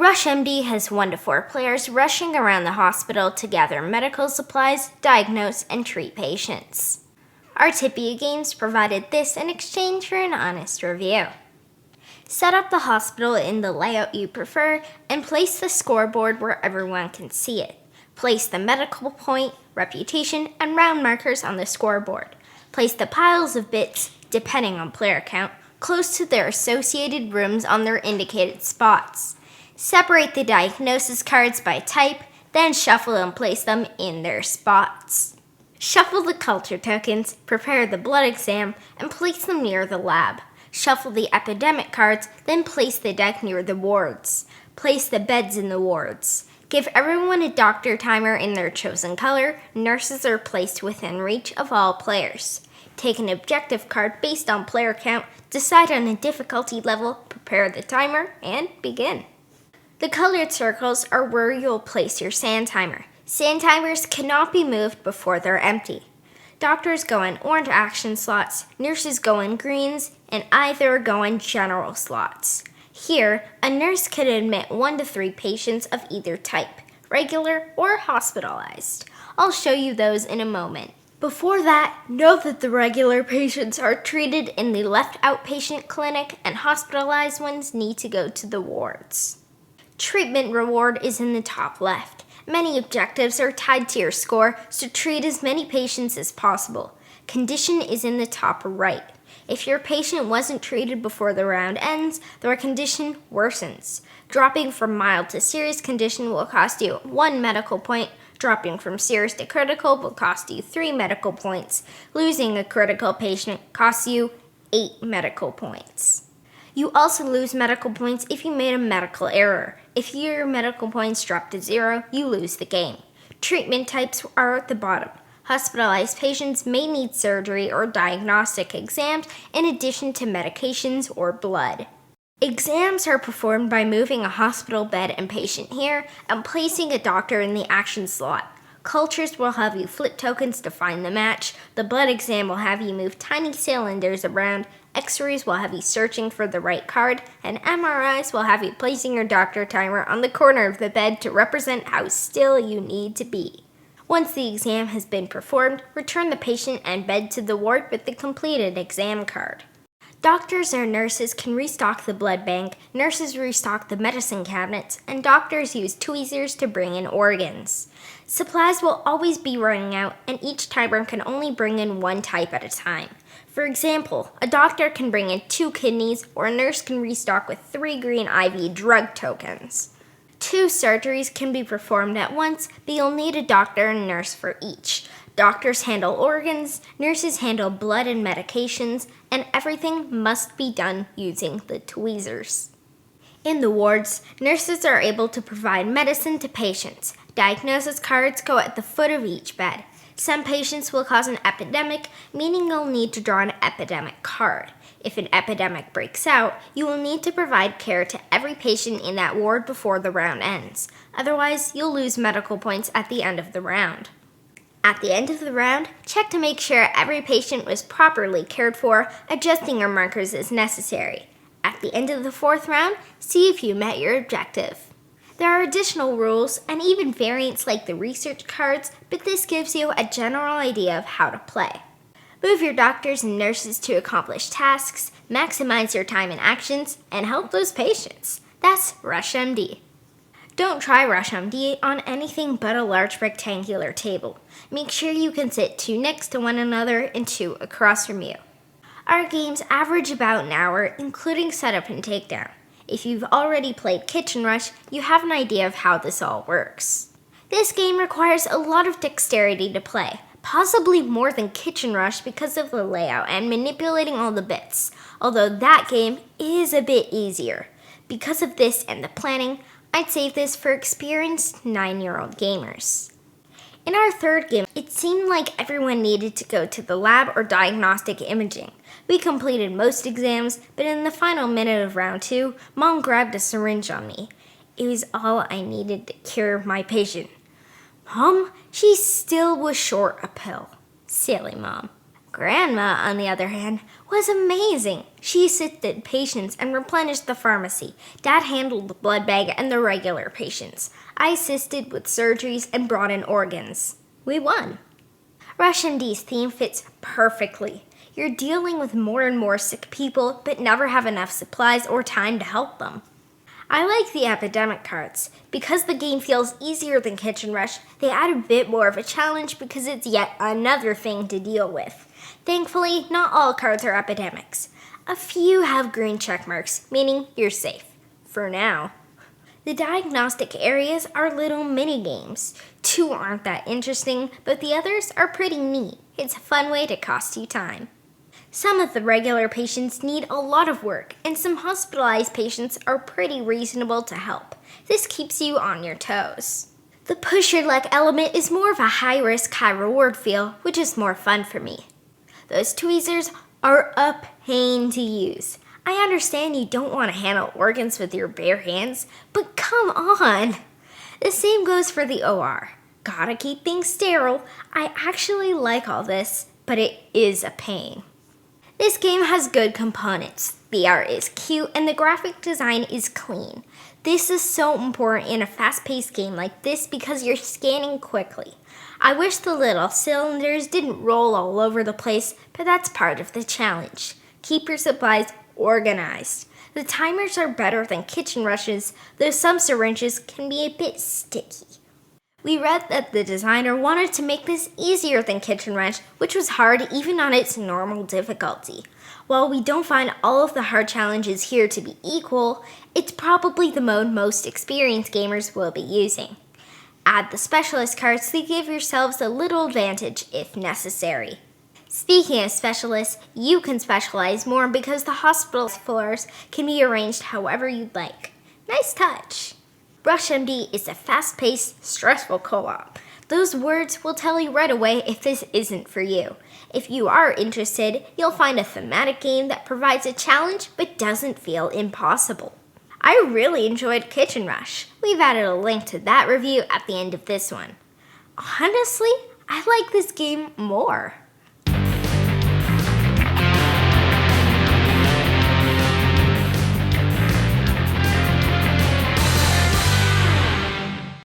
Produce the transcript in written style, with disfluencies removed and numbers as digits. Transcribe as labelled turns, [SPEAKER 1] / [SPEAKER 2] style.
[SPEAKER 1] RushMD has 1 to 4 players rushing around the hospital to gather medical supplies, diagnose, and treat patients. Our Tipia Games provided this in exchange for an honest review. Set up the hospital in the layout you prefer and place the scoreboard where everyone can see it. Place the medical point, reputation, and round markers on the scoreboard. Place the piles of bits, depending on player count, close to their associated rooms on their indicated spots. Separate the diagnosis cards by type, then shuffle and place them in their spots. Shuffle the culture tokens, prepare the blood exam, and place them near the lab. Shuffle the epidemic cards, then place the deck near the wards. Place the beds in the wards. Give everyone a doctor timer in their chosen color. Nurses are placed within reach of all players. Take an objective card based on player count, decide on a difficulty level, prepare the timer, and begin. The colored circles are where you'll place your sand timer. Sand timers cannot be moved before they're empty. Doctors go in orange action slots, nurses go in greens, and either go in general slots. Here, a nurse can admit 1 to 3 patients of either type, regular or hospitalized. I'll show you those in a moment. Before that, note that the regular patients are treated in the left outpatient clinic and hospitalized ones need to go to the wards. Treatment reward is in the top left. Many objectives are tied to your score, so treat as many patients as possible. Condition is in the top right. If your patient wasn't treated before the round ends, their condition worsens. Dropping from mild to serious condition will cost you 1 medical point. Dropping from serious to critical will cost you 3 medical points. Losing a critical patient costs you 8 medical points. You also lose medical points if you made a medical error. If your medical points drop to 0, you lose the game. Treatment types are at the bottom. Hospitalized patients may need surgery or diagnostic exams in addition to medications or blood. Exams are performed by moving a hospital bed and patient here and placing a doctor in the action slot. Cultures will have you flip tokens to find the match. The blood exam will have you move tiny cylinders around. X-rays will have you searching for the right card, and MRIs will have you placing your doctor timer on the corner of the bed to represent how still you need to be. Once the exam has been performed, return the patient and bed to the ward with the completed exam card. Doctors or nurses can restock the blood bank, nurses restock the medicine cabinets, and doctors use tweezers to bring in organs. Supplies will always be running out, and each timer can only bring in 1 type at a time. For example, a doctor can bring in 2 kidneys, or a nurse can restock with 3 green IV drug tokens. 2 surgeries can be performed at once, but you'll need a doctor and nurse for each. Doctors handle organs, nurses handle blood and medications, and everything must be done using the tweezers. In the wards, nurses are able to provide medicine to patients. Diagnosis cards go at the foot of each bed. Some patients will cause an epidemic, meaning you'll need to draw an epidemic card. If an epidemic breaks out, you will need to provide care to every patient in that ward before the round ends. Otherwise, you'll lose medical points at the end of the round. At the end of the round, check to make sure every patient was properly cared for, adjusting your markers as necessary. At the end of the 4th round, see if you met your objective. There are additional rules and even variants like the research cards, but this gives you a general idea of how to play. Move your doctors and nurses to accomplish tasks, maximize your time and actions, and help those patients. That's RushMD. Don't try RushMD on anything but a large rectangular table. Make sure you can sit 2 next to one another and 2 across from you. Our games average about an hour, including setup and takedown. If you've already played Kitchen Rush, you have an idea of how this all works. This game requires a lot of dexterity to play, possibly more than Kitchen Rush because of the layout and manipulating all the bits, although that game is a bit easier. Because of this and the planning, I'd save this for experienced 9-year-old gamers. In our 3rd game, it seemed like everyone needed to go to the lab or diagnostic imaging. We completed most exams, but in the final minute of round 2, Mom grabbed a syringe on me. It was all I needed to cure my patient. Mom, she still was short a pill. Silly Mom. Grandma, on the other hand, was amazing. She assisted patients and replenished the pharmacy. Dad handled the blood bag and the regular patients. I assisted with surgeries and brought in organs. We won. RushMD's theme fits perfectly. You're dealing with more and more sick people, but never have enough supplies or time to help them. I like the epidemic cards. Because the game feels easier than Kitchen Rush, they add a bit more of a challenge because it's yet another thing to deal with. Thankfully, not all cards are epidemics. A few have green check marks, meaning you're safe. For now. The diagnostic areas are little mini games. 2 aren't that interesting, but the others are pretty neat. It's a fun way to cost you time. Some of the regular patients need a lot of work, and some hospitalized patients are pretty reasonable to help. This keeps you on your toes. The push your luck element is more of a high-risk, high-reward feel, which is more fun for me. Those tweezers are a pain to use. I understand you don't want to handle organs with your bare hands, but come on! The same goes for the OR. Gotta keep things sterile. I actually like all this, but it is a pain. This game has good components. The art is cute and the graphic design is clean. This is so important in a fast-paced game like this because you're scanning quickly. I wish the little cylinders didn't roll all over the place, but that's part of the challenge. Keep your supplies organized. The timers are better than Kitchen Rushes, though some syringes can be a bit sticky. We read that the designer wanted to make this easier than Kitchen Rush, which was hard even on its normal difficulty. While we don't find all of the hard challenges here to be equal, it's probably the mode most experienced gamers will be using. Add the specialist cards to give yourselves a little advantage if necessary. Speaking of specialists, you can specialize more because the hospital floors can be arranged however you'd like. Nice touch! RushMD is a fast-paced, stressful co-op. Those words will tell you right away if this isn't for you. If you are interested, you'll find a thematic game that provides a challenge but doesn't feel impossible. I really enjoyed Kitchen Rush. We've added a link to that review at the end of this one. Honestly, I like this game more.